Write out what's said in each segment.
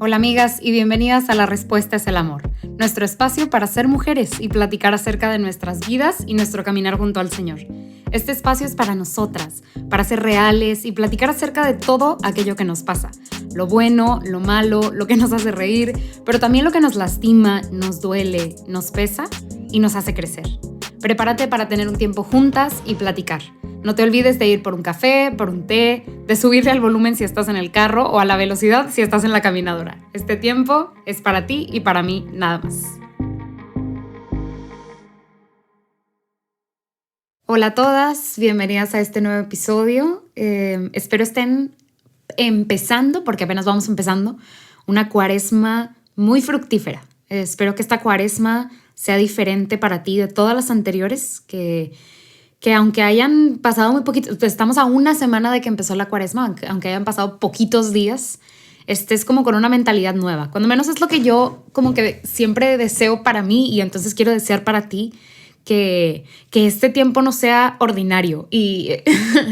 Hola amigas y bienvenidas a La Respuesta es el Amor, nuestro espacio para ser mujeres y platicar acerca de nuestras vidas y nuestro caminar junto al Señor. Este espacio es para nosotras, para ser reales y platicar acerca de todo aquello que nos pasa, lo bueno, lo malo, lo que nos hace reír, pero también lo que nos lastima, nos duele, nos pesa y nos hace crecer. Prepárate para tener un tiempo juntas y platicar. No te olvides de ir por un café, por un té, de subirle al volumen si estás en el carro o a la velocidad si estás en la caminadora. Este tiempo es para ti y para mí nada más. Hola a todas, bienvenidas a este nuevo episodio. Espero estén empezando, porque apenas vamos empezando, una cuaresma muy fructífera. Espero que esta cuaresma sea diferente para ti de todas las anteriores, que aunque hayan pasado muy poquito, estamos a una semana de que empezó la cuaresma, aunque hayan pasado poquitos días, estés como con una mentalidad nueva. Cuando menos es lo que yo como que siempre deseo para mí y entonces quiero desear para ti, que este tiempo no sea ordinario. Y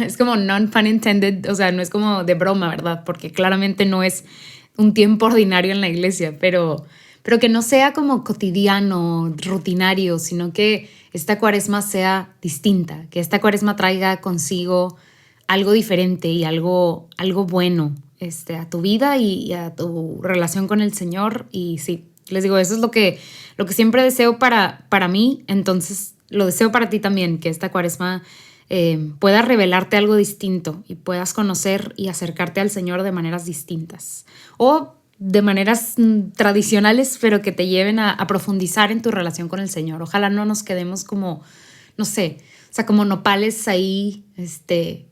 es como non-pun intended, o sea, no es como de broma, ¿verdad? Porque claramente no es un tiempo ordinario en la iglesia, pero que no sea como cotidiano, rutinario, sino que esta cuaresma sea distinta, que esta cuaresma traiga consigo algo diferente y algo bueno a tu vida y a tu relación con el Señor. Y sí, les digo, eso es lo que siempre deseo para mí, entonces lo deseo para ti también, que esta cuaresma pueda revelarte algo distinto y puedas conocer y acercarte al Señor de maneras distintas. O de maneras tradicionales, pero que te lleven a profundizar en tu relación con el Señor. Ojalá no nos quedemos como, no sé, o sea, como nopales ahí,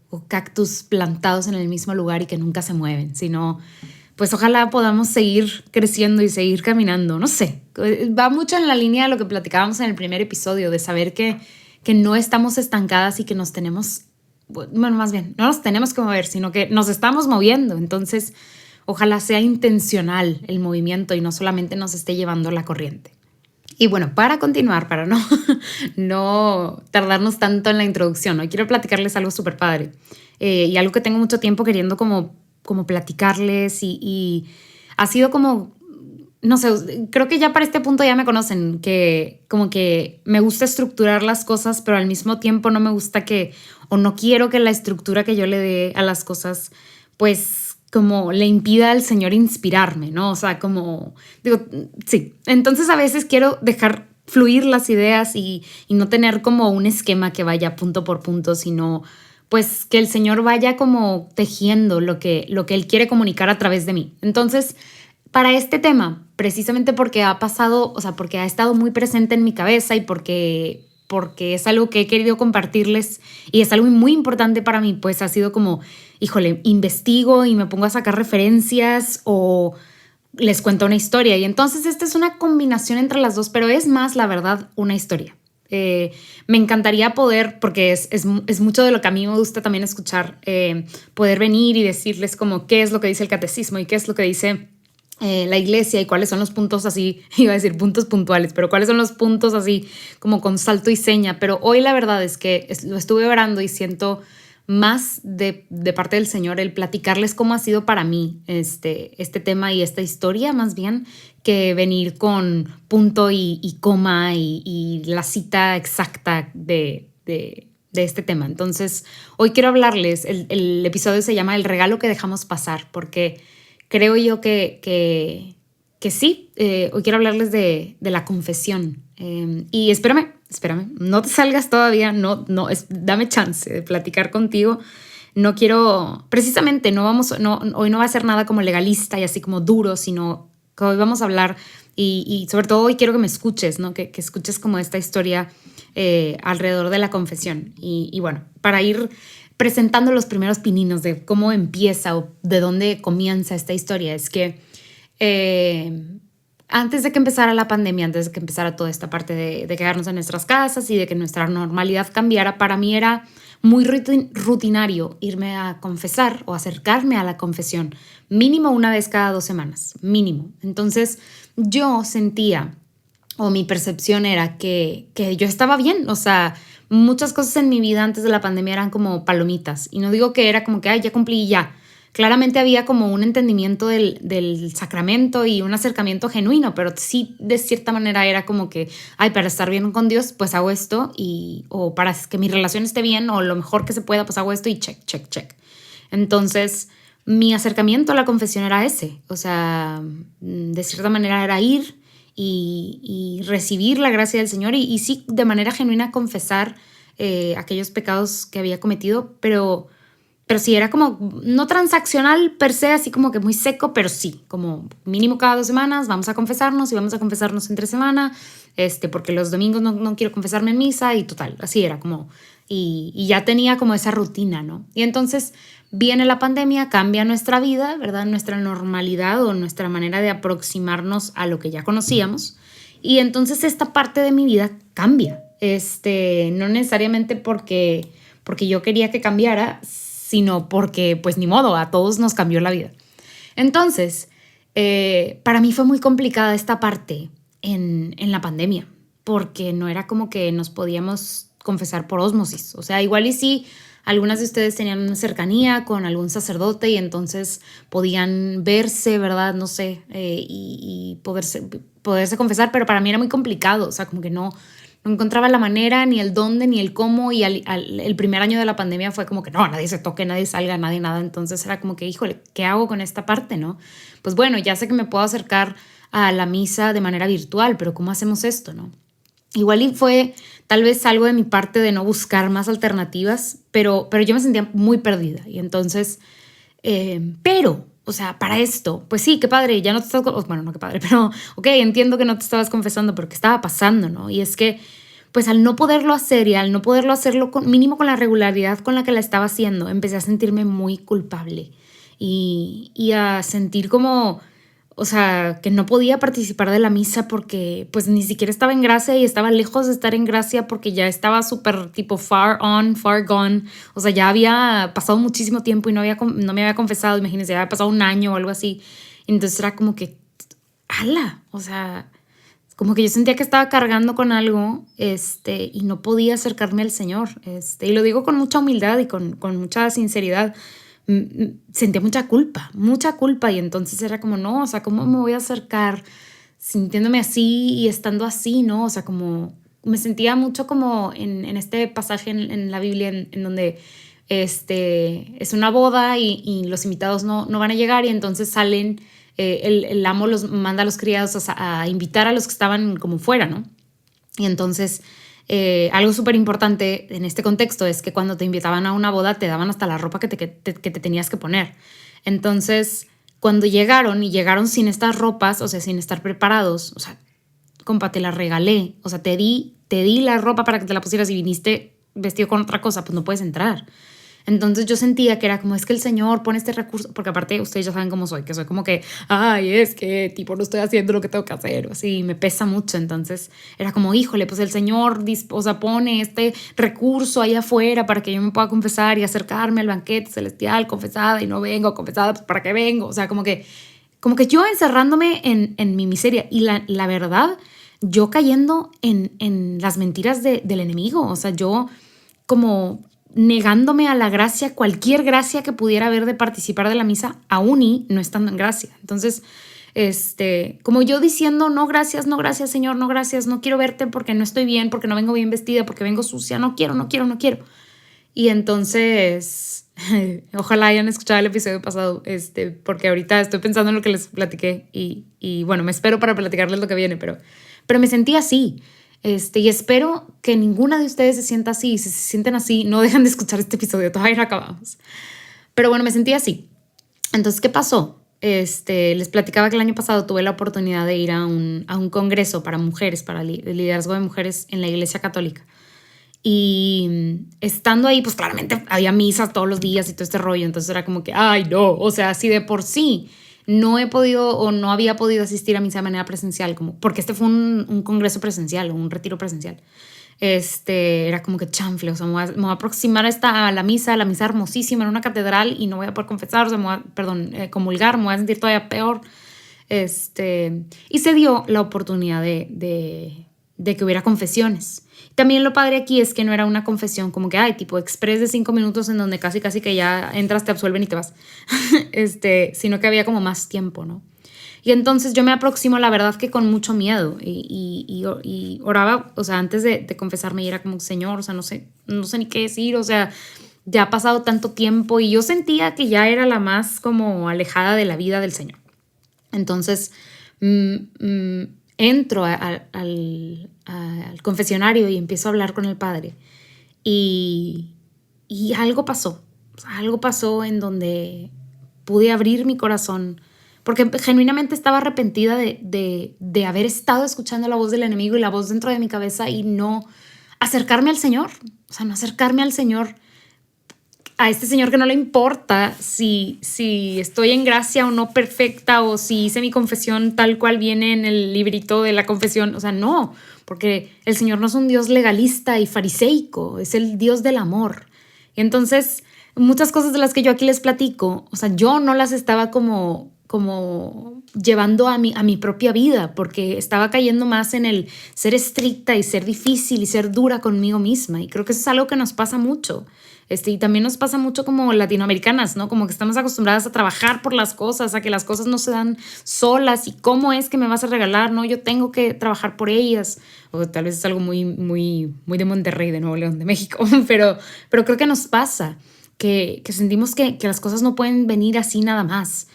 o cactus plantados en el mismo lugar y que nunca se mueven, sino pues ojalá podamos seguir creciendo y seguir caminando. No sé, va mucho en la línea de lo que platicábamos en el primer episodio, de saber que no estamos estancadas y que nos tenemos, bueno, más bien, no nos tenemos que mover, sino que nos estamos moviendo. Entonces, ojalá sea intencional el movimiento y no solamente nos esté llevando la corriente. Y bueno, para continuar, para no tardarnos tanto en la introducción, hoy quiero platicarles algo súper padre y algo que tengo mucho tiempo queriendo como platicarles y ha sido como, no sé, creo que ya para este punto ya me conocen, que como que me gusta estructurar las cosas, pero al mismo tiempo no me gusta o no quiero que la estructura que yo le dé a las cosas, pues como le impida al Señor inspirarme, ¿no? O sea, como, digo, sí. Entonces a veces quiero dejar fluir las ideas y no tener como un esquema que vaya punto por punto, sino pues que el Señor vaya como tejiendo lo que Él quiere comunicar a través de mí. Entonces, para este tema, precisamente porque ha pasado, o sea, porque ha estado muy presente en mi cabeza y porque es algo que he querido compartirles y es algo muy importante para mí, pues ha sido como, híjole, investigo y me pongo a sacar referencias o les cuento una historia. Y entonces esta es una combinación entre las dos, pero es más, la verdad, una historia. Me encantaría poder, porque es mucho de lo que a mí me gusta también escuchar, poder venir y decirles como qué es lo que dice el catecismo y qué es lo que dice la iglesia y cuáles son los puntos así, iba a decir puntos puntuales, pero cuáles son los puntos así como con salto y seña. Pero hoy la verdad es que lo estuve orando y siento más de parte del Señor el platicarles cómo ha sido para mí este tema y esta historia, más bien que venir con punto y coma y la cita exacta de este tema. Entonces hoy quiero hablarles, el episodio se llama El regalo que dejamos pasar, porque creo yo que sí, hoy quiero hablarles de la confesión. Y espérame, no te salgas todavía, dame chance de platicar contigo. No quiero, precisamente, hoy no va a ser nada como legalista y así como duro, sino que hoy vamos a hablar y sobre todo hoy quiero que me escuches, ¿no? Que escuches como esta historia alrededor de la confesión. Y bueno, para ir presentando los primeros pininos de cómo empieza o de dónde comienza esta historia, es que antes de que empezara la pandemia, antes de que empezara toda esta parte de quedarnos en nuestras casas y de que nuestra normalidad cambiara, para mí era muy rutinario irme a confesar o acercarme a la confesión mínimo una vez cada 2 semanas, mínimo. Entonces yo sentía, o mi percepción era que yo estaba bien, o sea, muchas cosas en mi vida antes de la pandemia eran como palomitas. Y no digo que era como que, ay, ya cumplí y ya. claramente había como un entendimiento del sacramento y un acercamiento genuino, pero sí de cierta manera era como que, ay, para estar bien con Dios, pues hago esto, o para que mi relación esté bien, o lo mejor que se pueda, pues hago esto y check, check, check. Entonces, mi acercamiento a la confesión era ese, o sea, de cierta manera era ir y recibir la gracia del Señor y sí, de manera genuina confesar aquellos pecados que había cometido, pero sí, era como no transaccional per se, así como que muy seco, pero sí, como mínimo cada 2 semanas vamos a confesarnos y vamos a confesarnos entre semana, porque los domingos no quiero confesarme en misa y total, así era como, y ya tenía como esa rutina, ¿no? Y entonces viene la pandemia, cambia nuestra vida, ¿verdad? Nuestra normalidad o nuestra manera de aproximarnos a lo que ya conocíamos, y entonces esta parte de mi vida cambia, no necesariamente porque yo quería que cambiara, sino porque, pues ni modo, a todos nos cambió la vida. Entonces, para mí fue muy complicada esta parte en la pandemia, porque no era como que nos podíamos confesar por ósmosis. O sea, igual y sí, algunas de ustedes tenían una cercanía con algún sacerdote y entonces podían verse, ¿verdad? No sé, y poderse confesar, pero para mí era muy complicado, o sea, como que no encontraba la manera, ni el dónde, ni el cómo, y el primer año de la pandemia fue como que no, nadie se toque, nadie salga, nadie nada, entonces era como que, híjole, ¿qué hago con esta parte, no? Pues bueno, ya sé que me puedo acercar a la misa de manera virtual, pero ¿cómo hacemos esto, no? Igual y fue tal vez algo de mi parte de no buscar más alternativas, pero yo me sentía muy perdida, y entonces, pero... O sea, para esto, pues sí, qué padre, ya no te estás, bueno, no qué padre, pero ok, entiendo que no te estabas confesando, pero ¿qué estaba pasando, no? Y es que, pues al no poderlo hacer y al no poderlo hacerlo mínimo con la regularidad con la que la estaba haciendo, empecé a sentirme muy culpable y a sentir como, o sea, que no podía participar de la misa porque pues ni siquiera estaba en gracia y estaba lejos de estar en gracia porque ya estaba súper tipo far on, far gone. O sea, ya había pasado muchísimo tiempo y no me había confesado, imagínense, ya había pasado un año o algo así. Entonces era como que, ala, o sea, como que yo sentía que estaba cargando con algo, y no podía acercarme al Señor, y lo digo con mucha humildad y con mucha sinceridad. Sentía mucha culpa, y entonces era como, no, o sea, ¿cómo me voy a acercar sintiéndome así y estando así, no? O sea, como me sentía mucho como en este pasaje en la Biblia en donde es una boda y los invitados no van a llegar y entonces salen, el amo los manda a los criados a invitar a los que estaban como fuera, ¿no? Y entonces, algo súper importante en este contexto es que cuando te invitaban a una boda te daban hasta la ropa que te tenías que poner. Entonces, cuando llegaron sin estas ropas, o sea, sin estar preparados, o sea, compa, te la regalé, o sea, te di la ropa para que te la pusieras y viniste vestido con otra cosa, pues no puedes entrar. Entonces yo sentía que era como, es que el Señor pone este recurso, porque aparte ustedes ya saben cómo soy, que soy como que, ay, es que tipo no estoy haciendo lo que tengo que hacer, o así, me pesa mucho. Entonces era como, híjole, pues el Señor o sea, pone este recurso ahí afuera para que yo me pueda confesar y acercarme al banquete celestial confesada y no vengo confesada, pues ¿para qué vengo? O sea, como que yo encerrándome en mi miseria y la verdad, yo cayendo en las mentiras del enemigo, o sea, yo como negándome a la gracia, cualquier gracia que pudiera haber de participar de la misa, aún y no estando en gracia. Entonces, como yo diciendo, no gracias, Señor, no gracias, no quiero verte porque no estoy bien, porque no vengo bien vestida, porque vengo sucia, no quiero. Y entonces, ojalá hayan escuchado el episodio pasado, porque ahorita estoy pensando en lo que les platiqué y bueno, me espero para platicarles lo que viene, pero me sentí así. Y espero que ninguna de ustedes se sienta así. Si se sienten así, no dejan de escuchar este episodio, todavía no acabamos. Pero bueno, me sentí así. Entonces, ¿qué pasó? Les platicaba que el año pasado tuve la oportunidad de ir a un congreso para mujeres, para el liderazgo de mujeres en la Iglesia Católica. Y estando ahí, pues claramente había misas todos los días y todo este rollo. Entonces era como que, ay, no, o sea, si de por sí no he podido o no había podido asistir a misa de manera presencial, como, porque este fue un congreso presencial o un retiro presencial. Era como que chanfle, o sea, me voy a aproximar a la misa hermosísima en una catedral y no voy a poder confesar, o sea, comulgar, me voy a sentir todavía peor. Y se dio la oportunidad de que hubiera confesiones. También lo padre aquí es que no era una confesión como que, ay, tipo express de 5 minutos en donde casi que ya entras, te absuelven y te vas. Sino que había como más tiempo, ¿no? Y entonces yo me aproximo, la verdad, que con mucho miedo y oraba, o sea, antes de confesarme y era como, Señor, o sea, no sé ni qué decir, o sea, ya ha pasado tanto tiempo y yo sentía que ya era la más como alejada de la vida del Señor. Entonces, entro al confesionario y empiezo a hablar con el Padre y algo pasó, algo pasó en donde pude abrir mi corazón porque genuinamente estaba arrepentida de haber estado escuchando la voz del enemigo y la voz dentro de mi cabeza y no acercarme al Señor, o sea, no acercarme al Señor, a este Señor que no le importa si estoy en gracia o no perfecta o si hice mi confesión tal cual viene en el librito de la confesión. O sea, no, porque el Señor no es un Dios legalista y fariseico, es el Dios del amor. Y entonces, muchas cosas de las que yo aquí les platico, o sea, yo no las estaba como llevando a mi propia vida, porque estaba cayendo más en el ser estricta y ser difícil y ser dura conmigo misma. Y creo que eso es algo que nos pasa mucho. Y también nos pasa mucho como latinoamericanas, ¿no? Como que estamos acostumbradas a trabajar por las cosas, a que las cosas no se dan solas y cómo es que me vas a regalar, ¿no? Yo tengo que trabajar por ellas. O tal vez es algo muy de Monterrey, de Nuevo León, de México, pero creo que nos pasa que sentimos que las cosas no pueden venir así nada más.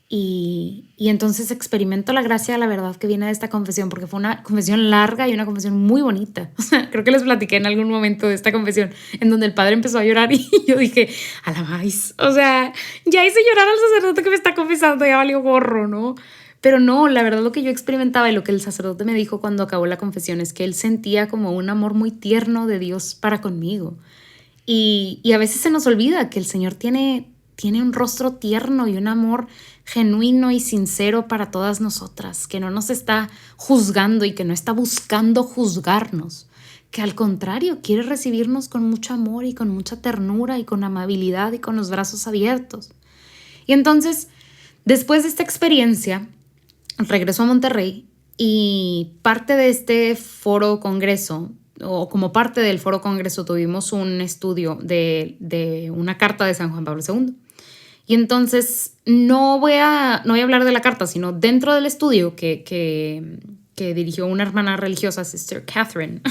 Y entonces experimento la gracia, la verdad, que viene de esta confesión, porque fue una confesión larga y una confesión muy bonita. O sea, creo que les platiqué en algún momento de esta confesión, en donde el padre empezó a llorar y yo dije, a la maíz, o sea, ya hice llorar al sacerdote que me está confesando, ya valió gorro, ¿no? Pero no, la verdad lo que yo experimentaba y lo que el sacerdote me dijo cuando acabó la confesión es que él sentía como un amor muy tierno de Dios para conmigo. Y a veces se nos olvida que el Señor tiene un rostro tierno y un amor genuino y sincero para todas nosotras, que no nos está juzgando y que no está buscando juzgarnos, que al contrario quiere recibirnos con mucho amor y con mucha ternura y con amabilidad y con los brazos abiertos. Y entonces, después de esta experiencia, regreso a Monterrey y parte de este foro congreso, o como parte del foro congreso, tuvimos un estudio de una carta de San Juan Pablo II. Y entonces no voy a hablar de la carta, sino dentro del estudio que dirigió una hermana religiosa, Sister Catherine,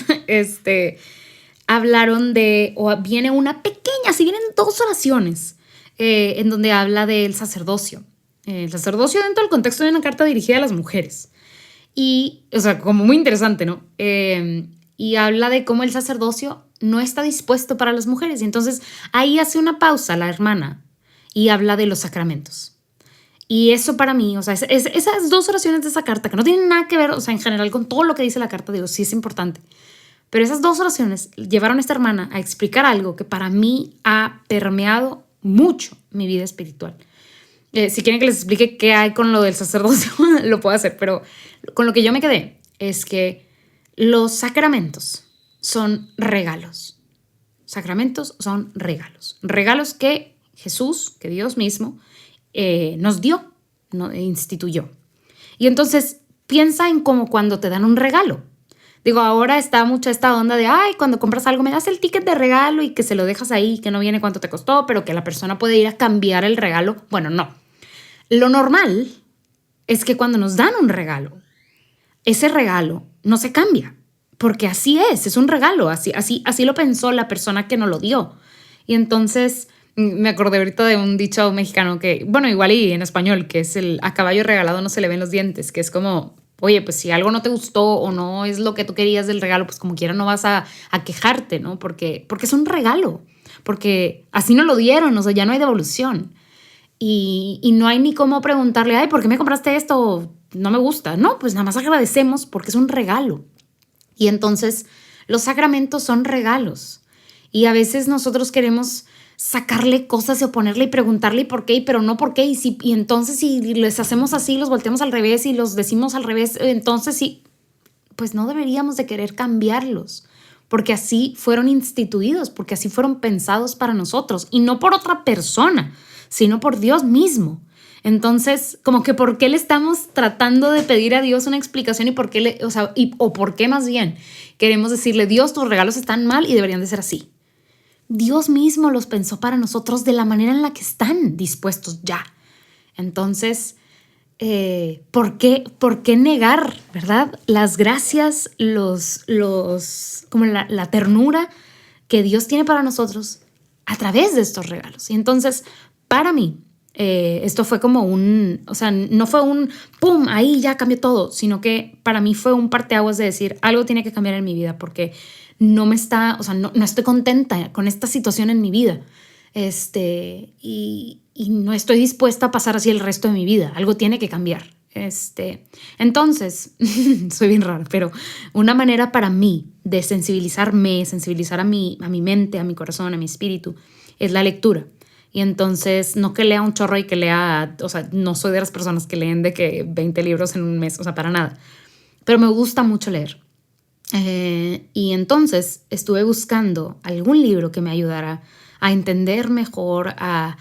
hablaron viene una pequeña, si vienen 2 oraciones, en donde habla del sacerdocio. El sacerdocio dentro del contexto de una carta dirigida a las mujeres. Y, o sea, como muy interesante, ¿no? Y habla de cómo el sacerdocio no está dispuesto para las mujeres. Y entonces ahí hace una pausa la hermana y habla de los sacramentos. Y eso para mí, o sea, esas 2 oraciones de esa carta, que no tienen nada que ver, o sea, en general con todo lo que dice la carta de Dios, sí es importante. Pero esas 2 oraciones llevaron a esta hermana a explicar algo que para mí ha permeado mucho mi vida espiritual. Si quieren que les explique qué hay con lo del sacerdocio, lo puedo hacer, pero con lo que yo me quedé es que los sacramentos son regalos. Sacramentos son regalos. Regalos que Jesús, que Dios mismo, nos dio, instituyó. Y entonces piensa en como cuando te dan un regalo. Digo, ahora está mucho esta onda de, ay, cuando compras algo me das el ticket de regalo y que se lo dejas ahí, que no viene cuánto te costó, pero que la persona puede ir a cambiar el regalo. Bueno, no. Lo normal es que cuando nos dan un regalo, ese regalo no se cambia, porque así es un regalo, así lo pensó la persona que nos lo dio. Y entonces me acordé ahorita de un dicho mexicano que, bueno, igual y en español, que es el a caballo regalado no se le ven los dientes, que es como, oye, pues si algo no te gustó o no es lo que tú querías del regalo, pues como quiera no vas a quejarte, ¿no? Porque es un regalo, porque así nos lo dieron, o sea, ya no hay devolución. Y no hay ni cómo preguntarle, ay, ¿por qué me compraste esto? No me gusta. No, pues nada más agradecemos porque es un regalo. Y entonces los sacramentos son regalos. Y a veces nosotros queremos sacarle cosas y oponerle y preguntarle por qué, pero no por qué. Y entonces si les hacemos así, los volteamos al revés y los decimos al revés, entonces sí, pues no deberíamos de querer cambiarlos. Porque así fueron instituidos, porque así fueron pensados para nosotros y no por otra persona, sino por Dios mismo. Entonces, como que ¿por qué le estamos tratando de pedir a Dios una explicación y por qué o por qué más bien queremos decirle, Dios, tus regalos están mal y deberían de ser así? Dios mismo los pensó para nosotros de la manera en la que están dispuestos ya. Entonces, ¿por qué negar, verdad? Las gracias, como la ternura que Dios tiene para nosotros a través de estos regalos. Y entonces, para mí, esto fue como no fue un pum, ahí ya cambió todo, sino que para mí fue un parteaguas de decir, algo tiene que cambiar en mi vida porque no estoy contenta con esta situación en mi vida. Y no estoy dispuesta a pasar así el resto de mi vida. Algo tiene que cambiar. Entonces, soy bien rara, pero una manera para mí de sensibilizar a mi mente, a mi corazón, a mi espíritu, es la lectura. Y entonces, no que lea un chorro y que lea, no soy de las personas que leen de que 20 libros en un mes, para nada. Pero me gusta mucho leer. Y entonces estuve buscando algún libro que me ayudara a entender mejor, a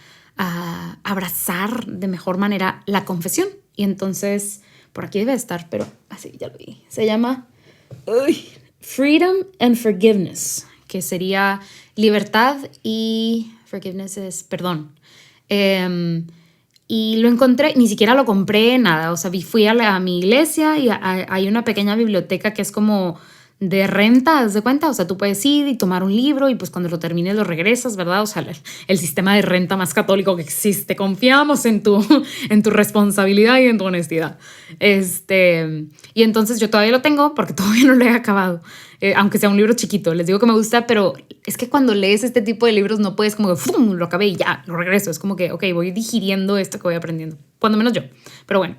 abrazar de mejor manera la confesión. Y entonces, por aquí debe estar, pero así ya lo vi. Se llama Freedom and Forgiveness, que sería libertad y forgiveness es perdón. Y lo encontré, ni siquiera lo compré, nada. Fui a mi iglesia y hay una pequeña biblioteca que es como de renta, ¿haz de cuenta? Tú puedes ir y tomar un libro y pues cuando lo termines lo regresas, ¿verdad? El sistema de renta más católico que existe. Confiamos en tu responsabilidad y en tu honestidad. Y entonces yo todavía lo tengo porque todavía no lo he acabado. Aunque sea un libro chiquito, les digo que me gusta, pero es que cuando lees este tipo de libros no puedes como que ¡fum! Lo acabé y ya, lo regreso. Es como que, ok, voy digiriendo esto que voy aprendiendo. Cuando menos yo. Pero bueno.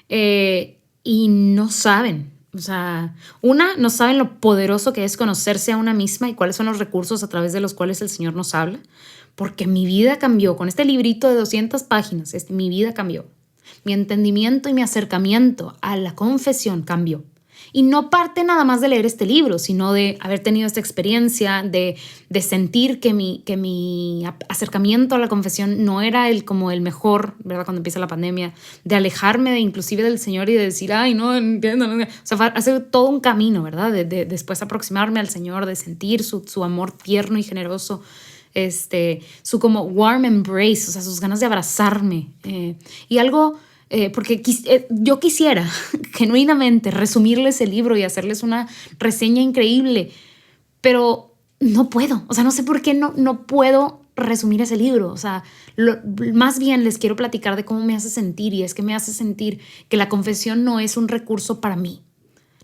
Y no saben. No saben lo poderoso que es conocerse a una misma y cuáles son los recursos a través de los cuales el Señor nos habla. Porque mi vida cambió. Con este librito de 200 páginas, mi vida cambió. Mi entendimiento y mi acercamiento a la confesión cambió. Y no parte nada más de leer este libro, sino de haber tenido esta experiencia, de sentir que mi acercamiento a la confesión no era como el mejor, ¿verdad? Cuando empieza la pandemia, de alejarme inclusive del Señor y de decir, ay, no entiendo. Hacer todo un camino, ¿verdad? De después aproximarme al Señor, de sentir su amor tierno y generoso, su como warm embrace, sus ganas de abrazarme. Y algo... porque yo quisiera genuinamente resumirles el libro y hacerles una reseña increíble, pero no puedo. No sé por qué no puedo resumir ese libro. Más bien les quiero platicar de cómo me hace sentir, y es que me hace sentir que la confesión no es un recurso para mí,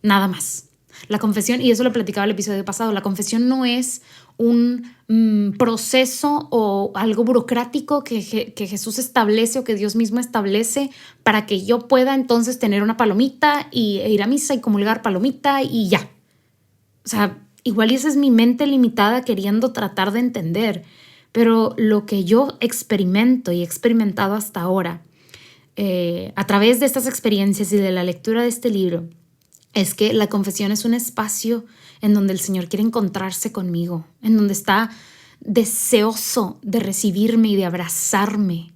nada más. La confesión, y eso lo platicaba el episodio pasado, la confesión no es un proceso o algo burocrático que Jesús establece o que Dios mismo establece para que yo pueda entonces tener una palomita e ir a misa y comulgar palomita y ya. Igual esa es mi mente limitada queriendo tratar de entender, pero lo que yo experimento y he experimentado hasta ahora a través de estas experiencias y de la lectura de este libro es que la confesión es un espacio en donde el Señor quiere encontrarse conmigo, en donde está deseoso de recibirme y de abrazarme.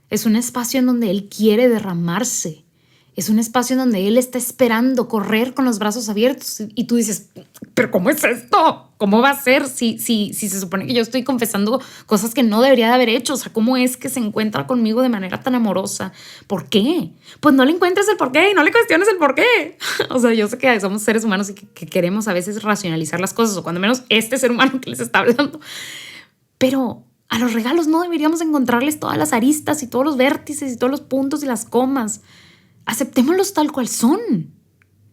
Es un espacio en donde Él quiere derramarse. Es un espacio en donde Él está esperando correr con los brazos abiertos. Y tú dices, ¿pero cómo es esto? ¿Cómo va a ser si se supone que yo estoy confesando cosas que no debería de haber hecho? ¿Cómo es que se encuentra conmigo de manera tan amorosa? ¿Por qué? Pues no le encuentres el por qué y no le cuestiones el por qué. Yo sé que somos seres humanos y que queremos a veces racionalizar las cosas, o cuando menos este ser humano que les está hablando. Pero a los regalos no deberíamos encontrarles todas las aristas y todos los vértices y todos los puntos y las comas. Aceptémoslos tal cual son.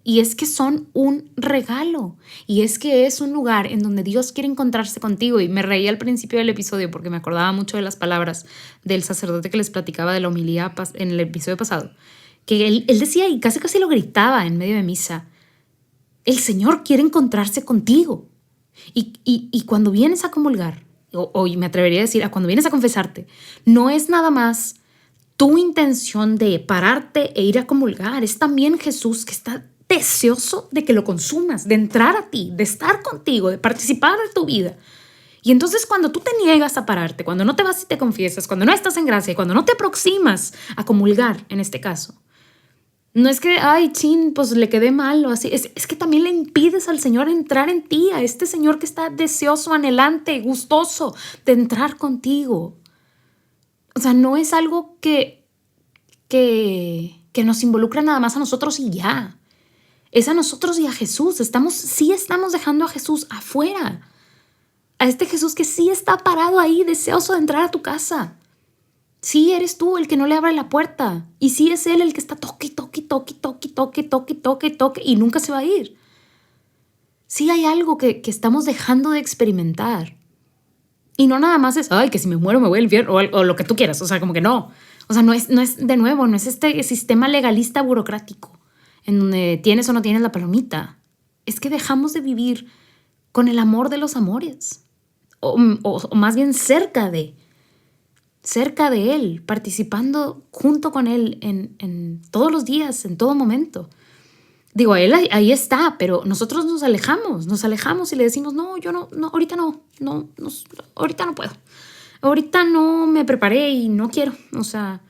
Y es que son un regalo. Y es que es un lugar en donde Dios quiere encontrarse contigo. Y me reí al principio del episodio porque me acordaba mucho de las palabras del sacerdote que les platicaba de la homilía en el episodio pasado. Que él decía, y casi lo gritaba en medio de misa, el Señor quiere encontrarse contigo. Y cuando vienes a comulgar, o me atrevería a decir, cuando vienes a confesarte, no es nada más tu intención de pararte e ir a comulgar. Es también Jesús que está deseoso de que lo consumas, de entrar a ti, de estar contigo, de participar de tu vida. Y entonces cuando tú te niegas a pararte, cuando no te vas y te confiesas, cuando no estás en gracia, cuando no te aproximas a comulgar, en este caso, no es que, ay, chin, pues le quedé mal o así. Es que también le impides al Señor entrar en ti, a este Señor que está deseoso, anhelante, gustoso de entrar contigo. O sea, no es algo que nos involucra nada más a nosotros y ya. Es a nosotros y a Jesús. Sí estamos dejando a Jesús afuera. A este Jesús que sí está parado ahí, deseoso de entrar a tu casa. Sí eres tú el que no le abre la puerta. Y sí es Él el que está toque, toque, toque, toque, toque, toque, toque, toque y nunca se va a ir. Sí hay algo que estamos dejando de experimentar. Y no nada más es, ay, que si me muero me voy al infierno o lo que tú quieras. O sea, como que no. O sea, no es de nuevo, no es este sistema legalista burocrático en donde tienes o no tienes la palomita. Es que dejamos de vivir con el amor de los amores. O más bien cerca de Él, participando junto con Él en todos los días, en todo momento. Digo, Él ahí está, pero nosotros nos alejamos y le decimos, no, yo no, ahorita no, ahorita no puedo. Ahorita no me preparé y no quiero. O sea,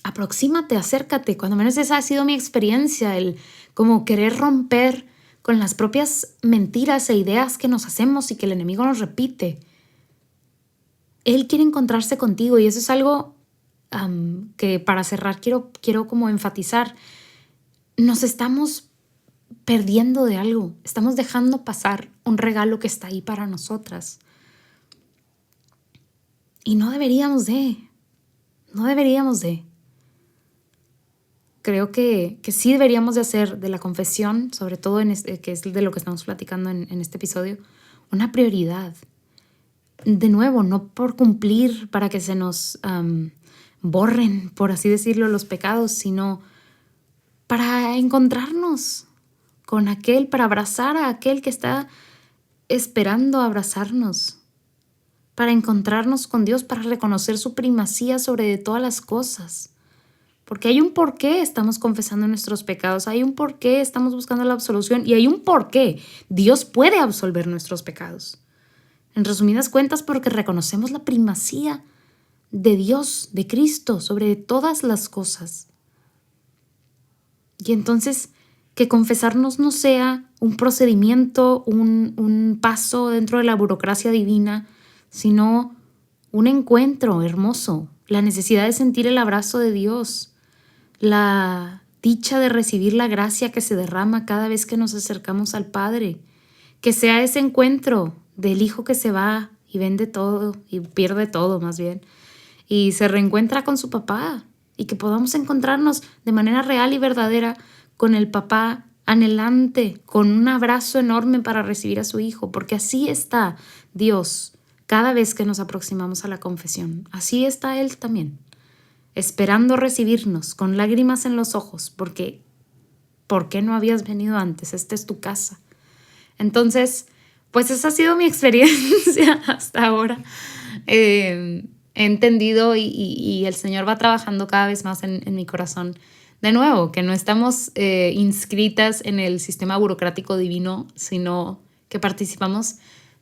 aproxímate, acércate. Cuando menos esa ha sido mi experiencia, el como querer romper con las propias mentiras e ideas que nos hacemos y que el enemigo nos repite. Él quiere encontrarse contigo y eso es algo que para cerrar quiero como enfatizar. Nos estamos perdiendo de algo. Estamos dejando pasar un regalo que está ahí para nosotras. Y no deberíamos de. Creo que sí deberíamos de hacer de la confesión, sobre todo que es de lo que estamos platicando en este episodio, una prioridad. De nuevo, no por cumplir para que se nos borren, por así decirlo, los pecados, sino para encontrarnos con aquel, para abrazar a aquel que está esperando abrazarnos, para encontrarnos con Dios, para reconocer su primacía sobre todas las cosas. Porque hay un porqué estamos confesando nuestros pecados, hay un porqué estamos buscando la absolución y hay un porqué Dios puede absolver nuestros pecados. En resumidas cuentas, porque reconocemos la primacía de Dios, de Cristo, sobre todas las cosas. Y entonces, que confesarnos no sea un procedimiento, un paso dentro de la burocracia divina, sino un encuentro hermoso, la necesidad de sentir el abrazo de Dios, la dicha de recibir la gracia que se derrama cada vez que nos acercamos al Padre, que sea ese encuentro del hijo que se va y vende todo y pierde todo más bien y se reencuentra con su papá y que podamos encontrarnos de manera real y verdadera con el papá anhelante, con un abrazo enorme para recibir a su hijo, porque así está Dios cada vez que nos aproximamos a la confesión. Así está Él también, esperando recibirnos con lágrimas en los ojos, porque ¿por qué no habías venido antes? Esta es tu casa. Entonces, pues esa ha sido mi experiencia hasta ahora. He entendido y el Señor va trabajando cada vez más en mi corazón. De nuevo, que no estamos inscritas en el sistema burocrático divino, sino que participamos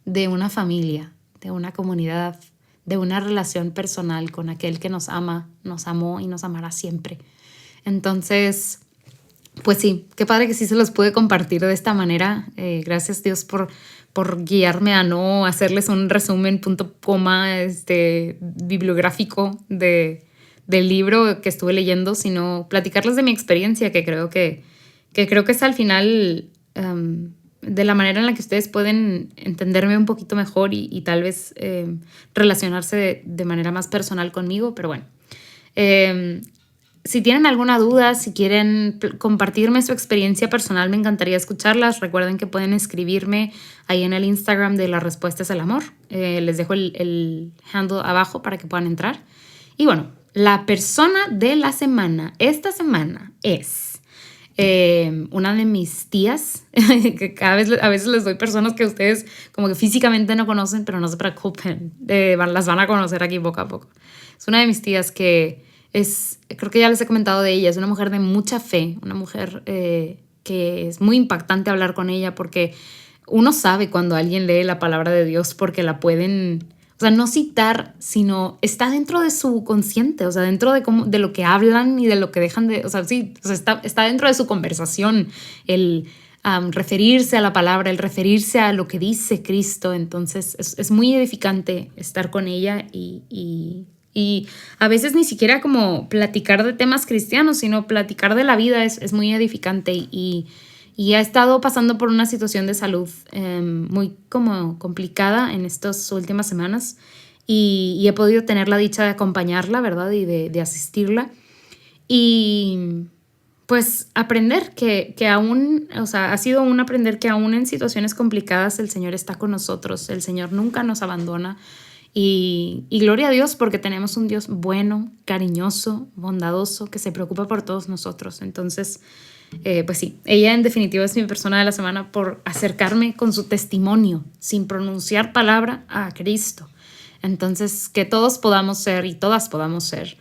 de una familia, de una comunidad, de una relación personal con aquel que nos ama, nos amó y nos amará siempre. Entonces, pues sí, qué padre que sí se los pude compartir de esta manera. Gracias Dios por guiarme a no hacerles un resumen punto coma bibliográfico del libro que estuve leyendo, sino platicarles de mi experiencia, que creo que es al final de la manera en la que ustedes pueden entenderme un poquito mejor y tal vez relacionarse de manera más personal conmigo, pero bueno. Si tienen alguna duda, si quieren compartirme su experiencia personal, me encantaría escucharlas. Recuerden que pueden escribirme ahí en el Instagram de La Respuesta es el Amor. Les dejo el handle abajo para que puedan entrar. Y bueno, la persona de la semana, esta semana es una de mis tías, que a veces les doy personas que ustedes como que físicamente no conocen, pero no se preocupen, las van a conocer aquí poco a poco. Es una de mis tías que creo que ya les he comentado de ella, es una mujer de mucha fe, una mujer que es muy impactante hablar con ella porque uno sabe cuando alguien lee la palabra de Dios porque la pueden, o sea, no citar, sino está dentro de su consciente, o sea, dentro de lo que hablan y de lo que dejan de, o sea, sí, o sea, está dentro de su conversación el referirse a la palabra, el referirse a lo que dice Cristo. Entonces es muy edificante estar con ella y a veces ni siquiera como platicar de temas cristianos, sino platicar de la vida es muy edificante y ha estado pasando por una situación de salud muy como complicada en estas últimas semanas y he podido tener la dicha de acompañarla, ¿verdad? Y de asistirla y pues aprender que aún, o sea, ha sido un aprender que aún en situaciones complicadas el Señor está con nosotros, el Señor nunca nos abandona. Y gloria a Dios porque tenemos un Dios bueno, cariñoso, bondadoso, que se preocupa por todos nosotros. Entonces, pues sí, ella en definitiva es mi persona de la semana por acercarme con su testimonio, sin pronunciar palabra, a Cristo. Entonces, que todos podamos ser y todas podamos ser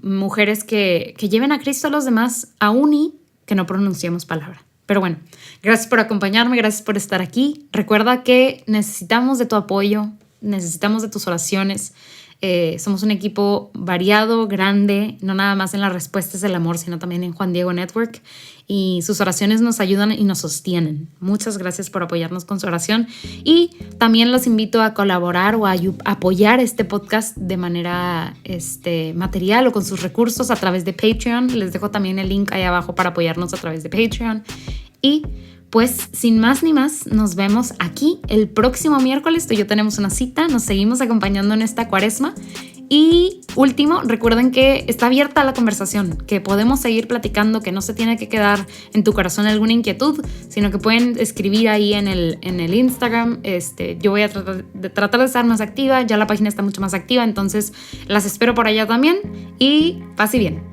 mujeres que lleven a Cristo a los demás, aún y que no pronunciemos palabra. Pero bueno, gracias por acompañarme, gracias por estar aquí. Recuerda que necesitamos de tu apoyo, necesitamos de tus oraciones. Somos un equipo variado, grande, no nada más en las respuestas del amor, sino también en Juan Diego Network. Y sus oraciones nos ayudan y nos sostienen. Muchas gracias por apoyarnos con su oración. Y también los invito a colaborar o a apoyar este podcast de manera material o con sus recursos a través de Patreon. Les dejo también el link ahí abajo para apoyarnos a través de Patreon. Y pues sin más ni más, nos vemos aquí el próximo miércoles. Tú y yo tenemos una cita, nos seguimos acompañando en esta cuaresma. Y último, recuerden que está abierta la conversación, que podemos seguir platicando, que no se tiene que quedar en tu corazón alguna inquietud, sino que pueden escribir ahí en el Instagram. Yo voy a tratar de estar más activa, ya la página está mucho más activa, entonces las espero por allá también y paz y bien.